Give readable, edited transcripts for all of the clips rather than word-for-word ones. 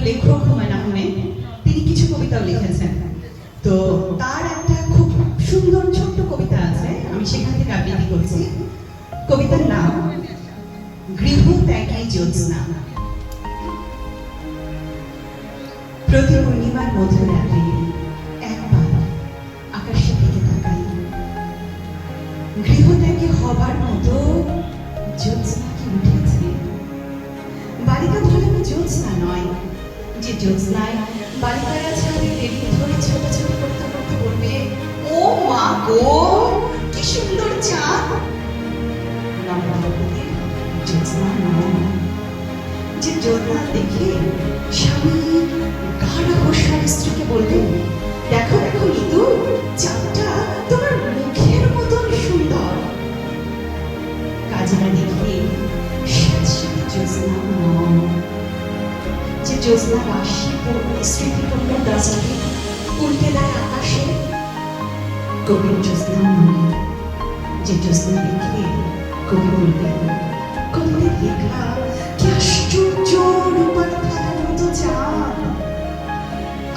লেখক হুমায়ুন আহমেদ, তিনি কিছু কবিতাও লিখেছেন। তো তার একটা খুব সুন্দর ছোট্ট কবিতা আছে, আমি সেখান থেকে আবৃত্তি করছি। কবিতার নাম গৃহত্যাগী জ্যোৎস্না। প্রতি পূর্ণিমার মধ্যরাতে একবার আকাশের দিকে তাকাই, গৃহত্যাগী হবার মতো জ্যোৎস্না কি উঠেছে। বালিকা বলে জ্যোৎস্না নয়, যে জ্যোৎস্নায় বালিকারা ছাদে টেবিল ধরে ছোট ছোট করতে করতে বলবে, ও মা গো কি সুন্দর চাঁদ। নবদম্পতির জ্যোৎস্না নয়, যে জ্যোৎস্না দেখে স্বামী গাঢ় ঘোষার স্ত্রীকে বলবে, দেখো দেখো নিতু, চাঁদটা তোমার মুখের মতন সুন্দর। কাজেরা দেখে স্যাঁতস্যাঁতে জ্যোৎস্না নয়, যে জ্যোৎস্না রাশি স্মৃতিপূর্ণ ডাস্টবিন উল্টে দেয় আকাশে। কবির জ্যোৎস্না নয়, যে জ্যোৎস্না দেখে কবি বলবে, কবিতে দেখা কি আশ্চর্য রূপার থাকার মতো চাঁদ।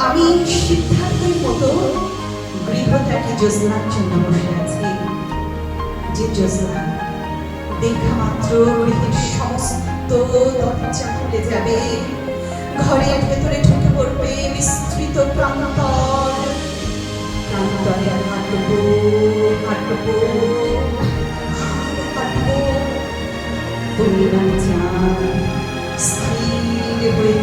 আমি সিদ্ধার্থের মতো গৃহত্যাগী জ্যোৎস্নার জন্য বসে আছি, যে জ্যোৎস্না দেখা মাত্র গৃহের সমস্ত দরজা খুলে যাবে, ঘরের ভেতরে ঢুকে পড়বে বিস্তৃত প্রান্তর। প্রান্তরে হাঁটবো হাঁটবো হাঁটবো, পূর্ণিমার চাঁদ স্থির হয়ে